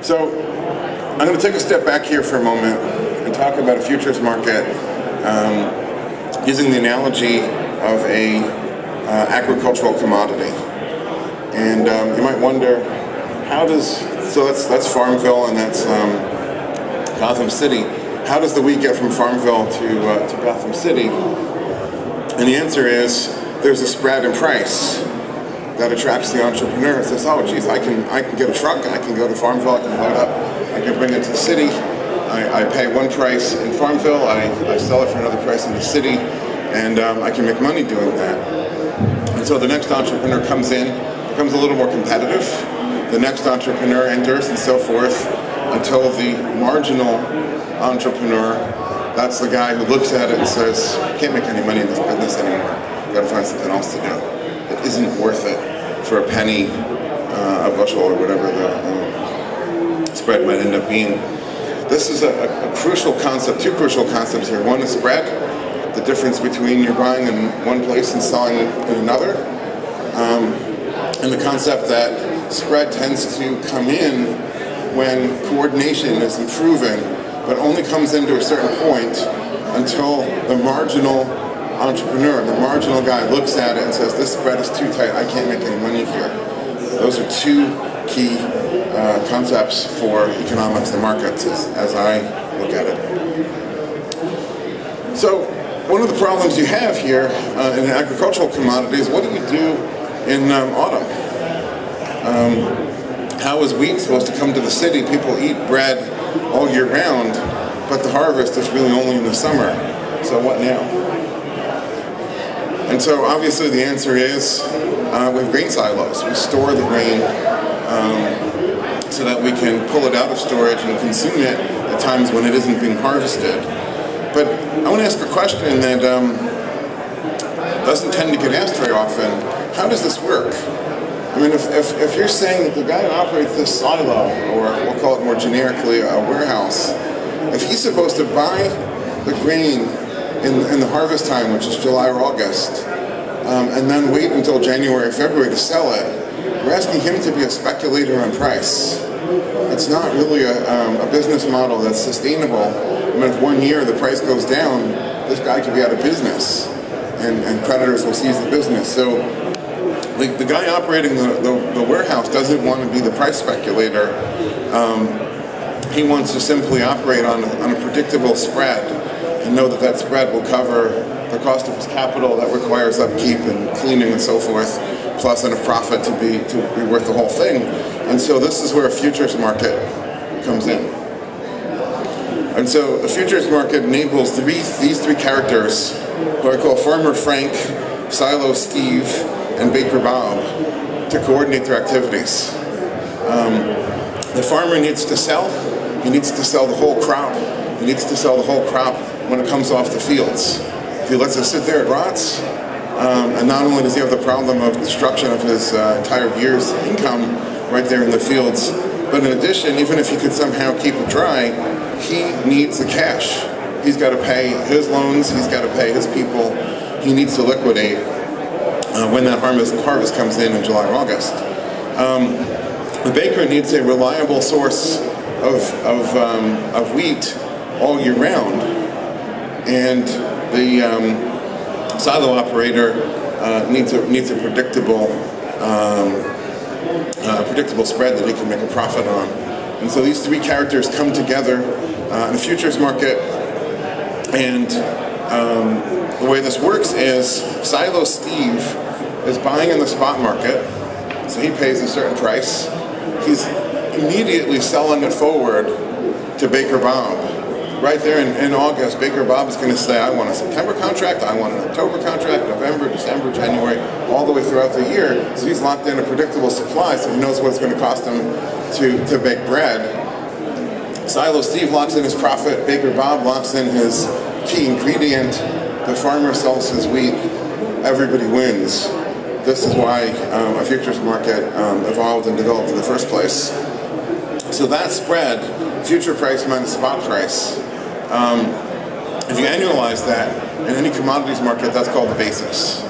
So I'm going to take a step back here for a moment and talk about a futures market using the analogy of a agricultural commodity. And you might wonder, so that's Farmville and that's Gotham City. How does the wheat get from Farmville to Gotham City? And the answer is there's a spread in price that attracts the entrepreneur. It says, oh geez, I can get a truck, I can go to Farmville, I can load up, I can bring it to the city, I pay one price in Farmville, I sell it for another price in the city, and I can make money doing that. And so the next entrepreneur comes in, becomes a little more competitive, the next entrepreneur enters and so forth, until the marginal entrepreneur, that's the guy who looks at it and says, I can't make any money in this business anymore, I've got to find something else to do. It isn't worth it for a penny, a bushel, or whatever the spread might end up being. This is a crucial concept, two crucial concepts here. One is spread, the difference between you're buying in one place and selling in another. And the concept that spread tends to come in when coordination is improving, but only comes into a certain point until the marginal entrepreneur, the marginal guy, looks at it and says, this spread is too tight, I can't make any money here. Those are two key concepts for economics and markets as I look at it. So one of the problems you have here in agricultural commodities, what do you do in autumn? How is wheat supposed to come to the city? People eat bread all year round, but the harvest is really only in the summer. So what now? And so obviously the answer is we have grain silos. We store the grain so that we can pull it out of storage and consume it at times when it isn't being harvested. But I want to ask a question that doesn't tend to get asked very often. How does this work? I mean, if you're saying that the guy who operates this silo, or we'll call it more generically a warehouse, if he's supposed to buy the grain in the harvest time, which is July or August, and then wait until January or February to sell it, we're asking him to be a speculator on price. It's not really a business model that's sustainable. I mean, if 1 year the price goes down, this guy could be out of business, and creditors will seize the business. So the guy operating the warehouse doesn't want to be the price speculator. He wants to simply operate on a predictable spread and know that that spread will cover the cost of his capital that requires upkeep and cleaning and so forth, plus enough profit to be worth the whole thing. And so this is where a futures market comes in. And so the futures market enables these three characters, who I call Farmer Frank, Silo Steve, and Baker Bob, to coordinate their activities. The farmer needs to sell. He needs to sell the whole crop. He needs to sell the whole crop when it comes off the fields. If he lets it sit there, it rots. And not only does he have the problem of destruction of his entire year's income right there in the fields, but in addition, even if he could somehow keep it dry, he needs the cash. He's got to pay his loans, he's got to pay his people, he needs to liquidate when that harvest comes in July or August. The baker needs a reliable source of wheat all year round, and the silo operator needs a predictable spread that he can make a profit on. And so these three characters come together in the futures market, and the way this works is Silo Steve is buying in the spot market, so he pays a certain price. He's immediately selling it forward to Baker Bob. Right there in August, Baker Bob is going to say, I want a September contract, I want an October contract, November, December, January, all the way throughout the year. So he's locked in a predictable supply, so he knows what it's going to cost him to bake bread. Silo Steve locks in his profit, Baker Bob locks in his key ingredient, the farmer sells his wheat, everybody wins. This is why a futures market evolved and developed in the first place. So that spread, future price minus spot price, if you annualize that in any commodities market, that's called the basis.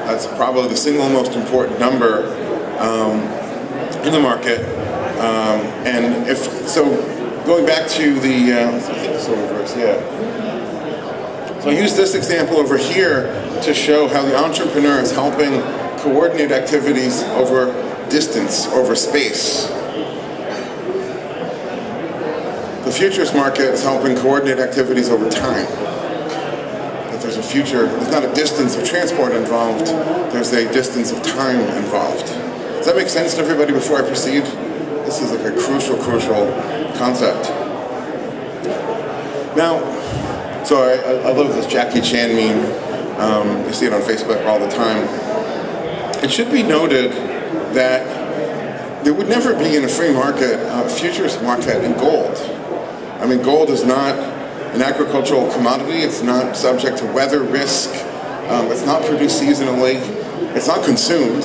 That's probably the single most important number in the market. And if so, going back to the I think this will reverse, yeah. So I use this example over here to show how the entrepreneur is helping coordinate activities over distance, over space. The futures market is helping coordinate activities over time. That there's a future, there's not a distance of transport involved, there's a distance of time involved. Does that make sense to everybody before I proceed? This is like a crucial concept. Now, so I love this Jackie Chan meme. You see it on Facebook all the time. It should be noted that there would never be in a free market a futures market in gold. I mean, gold is not an agricultural commodity. It's not subject to weather risk. It's not produced seasonally. It's not consumed.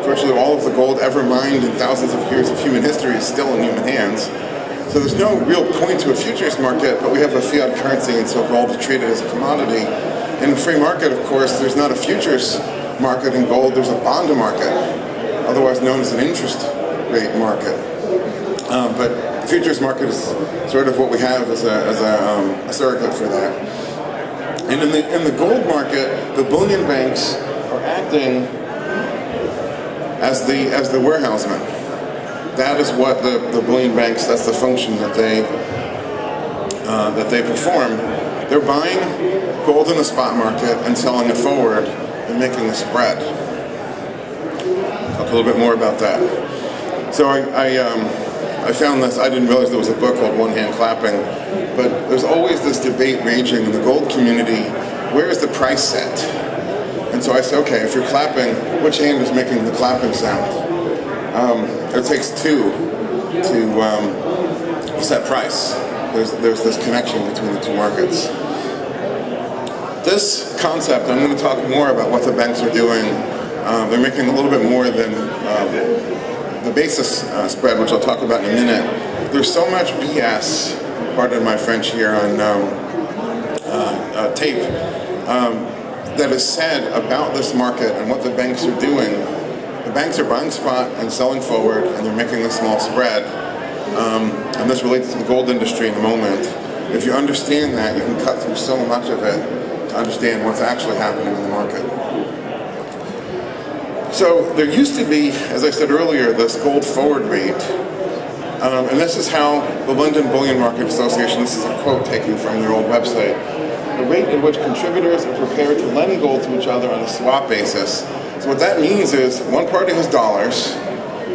Virtually all of the gold ever mined in thousands of years of human history is still in human hands. So there's no real point to a futures market, but we have a fiat currency, and so gold is treated as a commodity. In the free market, of course, there's not a futures market in gold, there's a bond market, otherwise known as an interest rate market. But the futures market is sort of what we have as a surrogate for that. And in the gold market, the bullion banks are acting as the warehousemen. That is what the bullion banks, that's the function that they perform. They're buying gold in the spot market and selling it forward and making a spread. Talk a little bit more about that. So I found this, I didn't realize there was a book called One Hand Clapping, but there's always this debate raging in the gold community, where is the price set? And so I said, okay, if you're clapping, which hand is making the clapping sound? It takes two to set price. There's this connection between the two markets. This concept, I'm going to talk more about what the banks are doing. They're making a little bit more than the basis spread, which I'll talk about in a minute. There's so much BS, pardon my French here, on tape, that is said about this market and what the banks are doing. The banks are buying spot and selling forward, and they're making a small spread. And this relates to the gold industry in a moment. If you understand that, you can cut through so much of it to understand what's actually happening in the market. So there used to be, as I said earlier, this gold forward rate. And this is how the London Bullion Market Association, this is a quote taken from their old website, the rate at which contributors are prepared to lend gold to each other on a swap basis. So what that means is one party has dollars,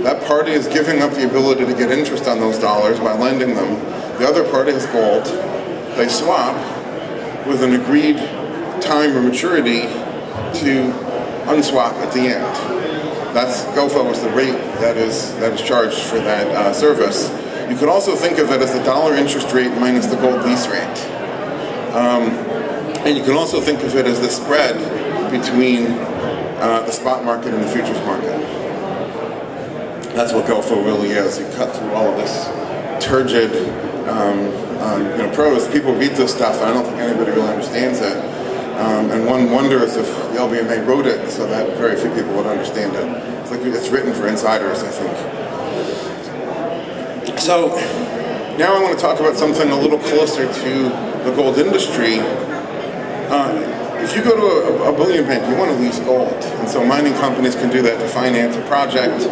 that party is giving up the ability to get interest on those dollars by lending them. The other party has gold, they swap with an agreed time or maturity to unswap at the end. That's GOFO is the rate that is charged for that service. You could also think of it as the dollar interest rate minus the gold lease rate. And you can also think of it as the spread between the spot market and the futures market. That's what GOFO really is. You cut through all of this turgid prose. People read this stuff, and I don't think anybody really understands it. And one wonders if the LBMA wrote it so that very few people would understand it. It's like it's written for insiders, I think. So now I want to talk about something a little closer to the gold industry. If you go to a bullion bank, you want to lease gold. And so mining companies can do that to finance a project.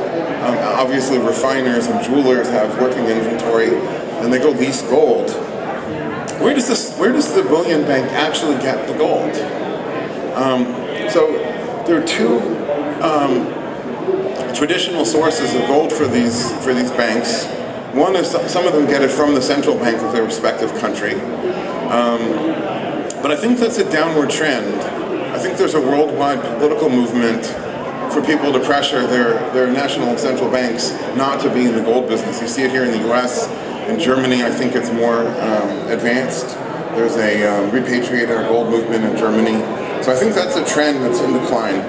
Obviously refiners and jewelers have working inventory, and they go lease gold. Where does the bullion bank actually get the gold? So there are two traditional sources of gold for these banks. One is some of them get it from the central bank of their respective country. But I think that's a downward trend. I think there's a worldwide political movement for people to pressure their national and central banks not to be in the gold business. You see it here in the US. In Germany, I think it's more advanced. There's a repatriate our gold movement in Germany. So I think that's a trend that's in decline.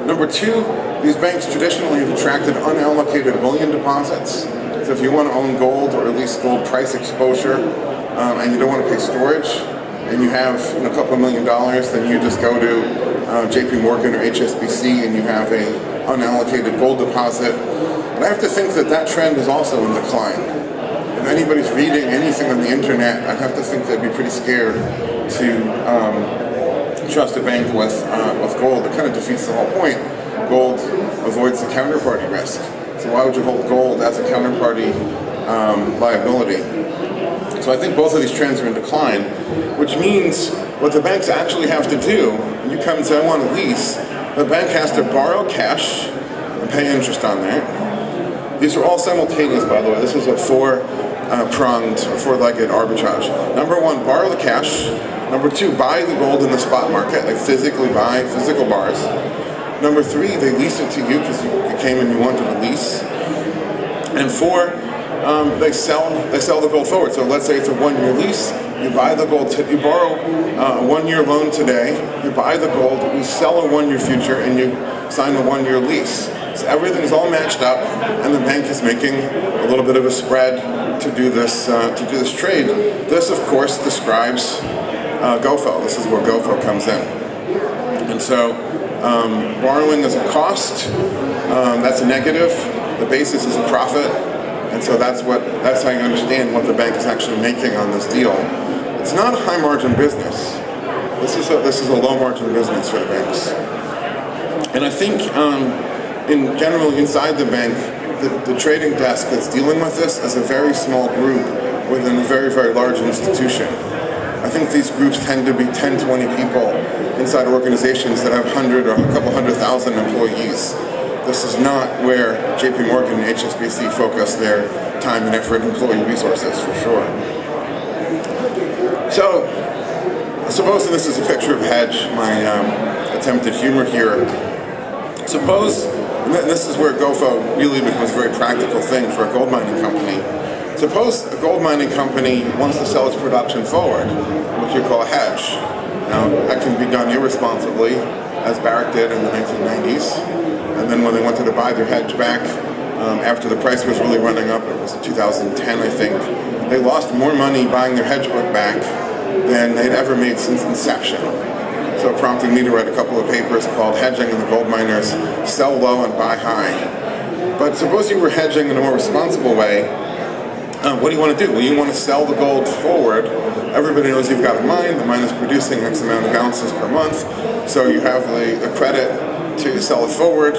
Number two, these banks traditionally have attracted unallocated bullion deposits. So if you want to own gold or at least gold price exposure, and you don't want to pay storage, and you have a couple $1 million, then you just go to JP Morgan or HSBC and you have a unallocated gold deposit. But I have to think that that trend is also in decline. If anybody's reading anything on the internet, I have to think they'd be pretty scared to trust a bank with gold. It kind of defeats the whole point. Gold avoids the counterparty risk. So why would you hold gold as a counterparty liability? So I think both of these trends are in decline, which means what the banks actually have to do, when you come and say, I want a lease, the bank has to borrow cash and pay interest on that. These are all simultaneous, by the way. This is a four-pronged, four-legged arbitrage. Number one, borrow the cash. Number two, buy the gold in the spot market, like physically buy physical bars. Number three, they lease it to you because you came and you wanted a lease. And four, they sell the gold forward. So let's say it's a 1-year lease. You buy the gold. You borrow a 1-year loan today. You buy the gold. You sell a 1-year future, and you sign a 1-year lease. So everything's all matched up, and the bank is making a little bit of a spread to do this trade. This, of course, describes GOFO. This is where GOFO comes in. And so borrowing is a cost. That's a negative. The basis is a profit. And so that's how you understand what the bank is actually making on this deal. It's not a high margin business. This is a low margin business for the banks. And I think generally inside the bank, the trading desk that's dealing with this is a very small group within a very, very large institution. I think these groups tend to be 10, 20 people inside organizations that have 100 or a couple 100,000 employees. This is not where JP Morgan and HSBC focus their time and effort and employee resources, for sure. So, suppose this is a picture of hedge, my attempted humor here. Suppose, and this is where GOFO really becomes a very practical thing for a gold mining company. Suppose a gold mining company wants to sell its production forward, which you call a hedge. Now, that can be done irresponsibly, as Barrick did in the 1990s. And then when they wanted to buy their hedge back, after the price was really running up, it was 2010, I think, they lost more money buying their hedge book back than they'd ever made since inception. So it prompted me to write a couple of papers called Hedging and the Gold Miners, Sell Low and Buy High. But suppose you were hedging in a more responsible way. What do you want to do? Well, you want to sell the gold forward. Everybody knows you've got a mine. The mine is producing X amount of ounces per month. So you have the credit to sell it forward.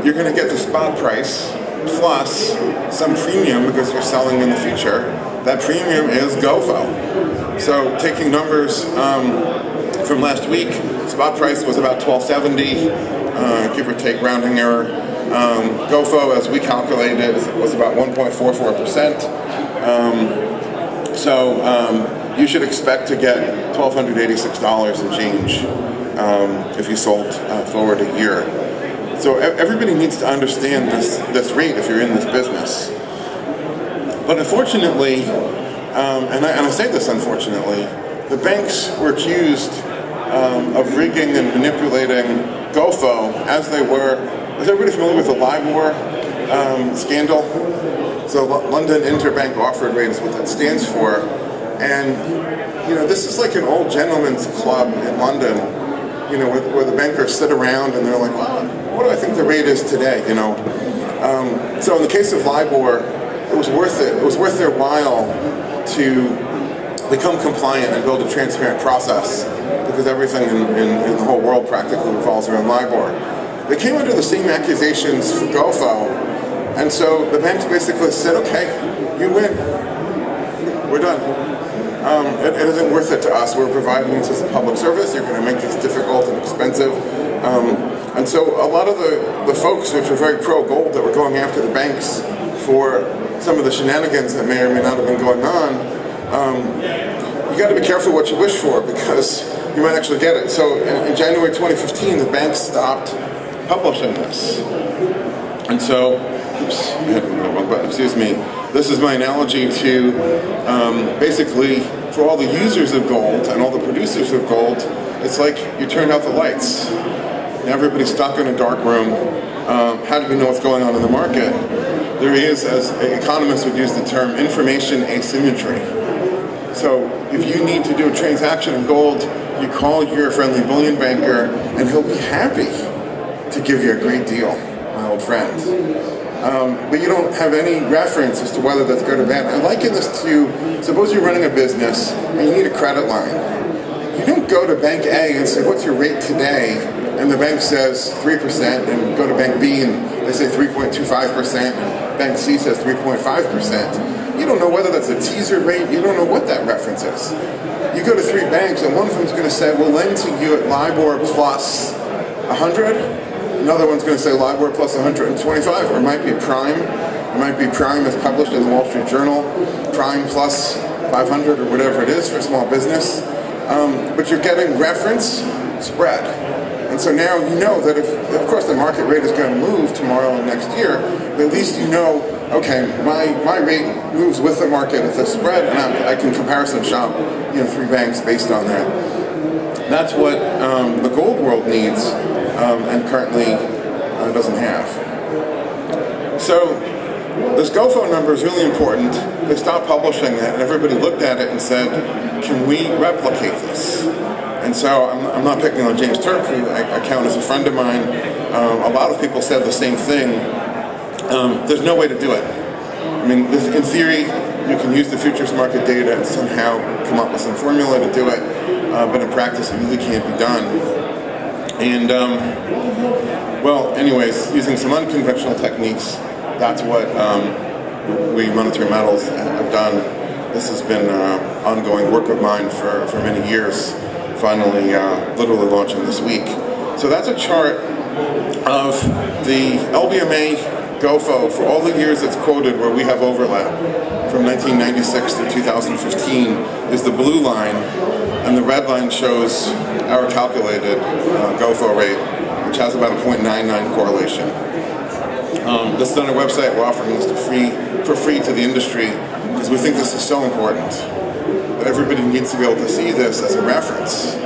You're going to get the spot price plus some premium because you're selling in the future. That premium is GOFO. So taking numbers from last week, spot price was about $12.70, give or take rounding error. GOFO, as we calculated, was about 1.44%. So you should expect to get $1,286 and change if you sold forward a year. So everybody needs to understand this rate if you're in this business. But unfortunately, and I say this unfortunately, the banks were accused of rigging and manipulating GOFO as they were. Is everybody familiar with the LIBOR scandal? So London Interbank Offered Rate is what that stands for. And, this is like an old gentleman's club in London, where the bankers sit around and they're like, well, what do I think the rate is today, So in the case of LIBOR, it was worth it. It was worth their while to become compliant and build a transparent process because everything in the whole world practically revolves around LIBOR. They came under the same accusations for GOFO, and so the banks basically said, okay, you win. We're done. It isn't worth it to us. We're providing this as a public service. You're going to make this difficult and expensive. And so a lot of the folks which were very pro-gold that were going after the banks for some of the shenanigans that may or may not have been going on, you got to be careful what you wish for because you might actually get it. So in January 2015, the banks stopped publishing this. And so, oops, I had the wrong button, excuse me. This is my analogy to basically for all the users of gold and all the producers of gold, it's like you turned out the lights. Everybody's stuck in a dark room. How do you know what's going on in the market? There is, as economists would use the term, information asymmetry. So if you need to do a transaction in gold, you call your friendly bullion banker and he'll be happy to give you a great deal. old friend. But you don't have any reference as to whether that's good or bad. I liken this to, suppose you're running a business and you need a credit line. You don't go to Bank A and say, what's your rate today? And the bank says 3%, and go to Bank B and they say 3.25%, and Bank C says 3.5%. You don't know whether that's a teaser rate. You don't know what that reference is. You go to 3 banks and one of them's going to say, we'll lend to you at LIBOR plus 100. Another one's going to say LIBOR plus 125, or it might be Prime. It might be Prime as published in the Wall Street Journal, Prime plus 500 or whatever it is for a small business. But you're getting reference spread. And so now you know that if, of course, the market rate is going to move tomorrow and next year, but at least you know, okay, my rate moves with the market at this spread, and I can comparison shop, 3 banks based on that. That's what the gold world needs, and currently doesn't have. So this GOFO number is really important. They stopped publishing that, and everybody looked at it and said, can we replicate this? And so I'm not picking on James Turk, who I count as a friend of mine. A lot of people said the same thing. There's no way to do it. I mean, in theory, you can use the futures market data and somehow come up with some formula to do it, but in practice, it really can't be done. And, well, anyways, using some unconventional techniques, that's what we Monetary Metals have done. This has been ongoing work of mine for many years, finally literally launching this week. So that's a chart of the LBMA GOFO for all the years it's quoted where we have overlap. From 1996 to 2015 is the blue line, and the red line shows our calculated GOFO rate, which has about a 0.99 correlation. This is on our website. We're offering this for free to the industry because we think this is so important that everybody needs to be able to see this as a reference.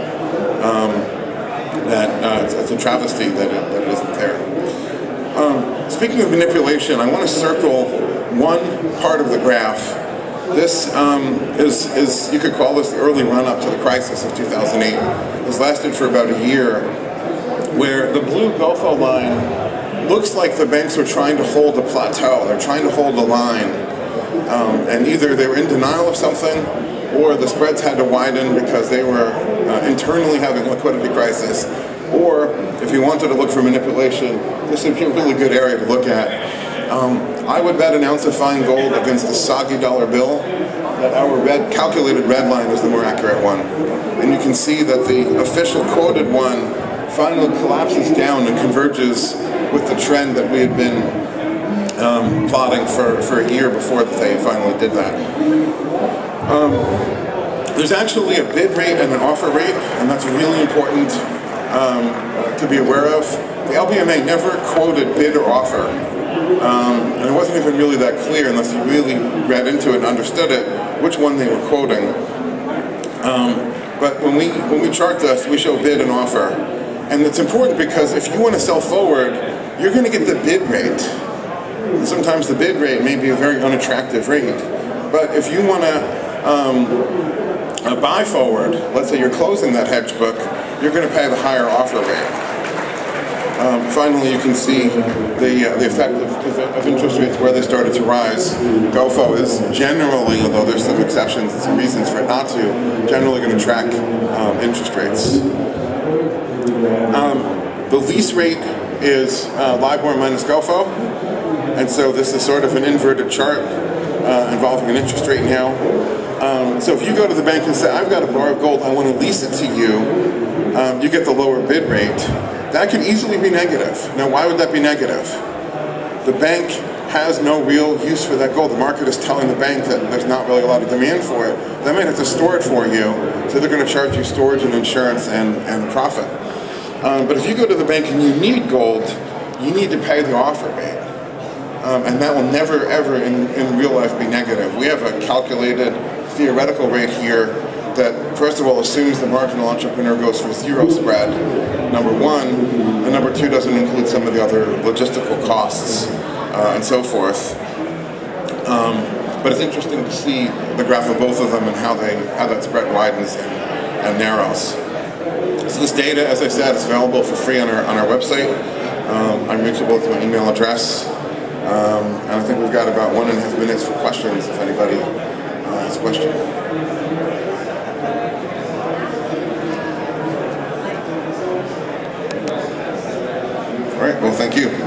It's a travesty that it isn't there. Speaking of manipulation, I want to circle one part of the graph. This is you could call this the early run-up to the crisis of 2008. This lasted for about a year, where the blue GOFO line looks like the banks were trying to hold a plateau. They're trying to hold a line. And either they were in denial of something, or the spreads had to widen because they were internally having a liquidity crisis. Or, if you wanted to look for manipulation, this would be a really good area to look at. I would bet an ounce of fine gold against the soggy dollar bill that our calculated red line is the more accurate one. And you can see that the official quoted one finally collapses down and converges with the trend that we had been plotting for a year before they finally did that. There's actually a bid rate and an offer rate, and that's really important to be aware of. The LBMA never quoted bid or offer, and it wasn't even really that clear unless you really read into it and understood it, which one they were quoting. But when we chart this, we show bid and offer. And it's important because if you want to sell forward, you're going to get the bid rate. And sometimes the bid rate may be a very unattractive rate. But if you want to buy forward, let's say you're closing that hedge book, you're going to pay the higher offer rate. Finally, you can see the effect of interest rates where they started to rise. GOFO is generally, although there's some exceptions and some reasons for it not to, generally going to track interest rates. The lease rate is LIBOR minus GOFO, and so this is sort of an inverted chart involving an interest rate now. So if you go to the bank and say, I've got a bar of gold, I want to lease it to you, you get the lower bid rate. That could easily be negative. Now, why would that be negative? The bank has no real use for that gold. The market is telling the bank that there's not really a lot of demand for it. They might have to store it for you, so they're going to charge you storage and insurance and the profit. But if you go to the bank and you need gold, you need to pay the offer rate. And that will never, ever in real life be negative. We have a calculated theoretical rate here that, first of all, assumes the marginal entrepreneur goes for zero spread, number one, and number two, doesn't include some of the other logistical costs and so forth. But it's interesting to see the graph of both of them and how that spread widens and narrows. So this data, as I said, is available for free on our website. I'm reachable to my email address. And I think we've got about 1.5 minutes for questions if anybody has a question. All right, well, thank you.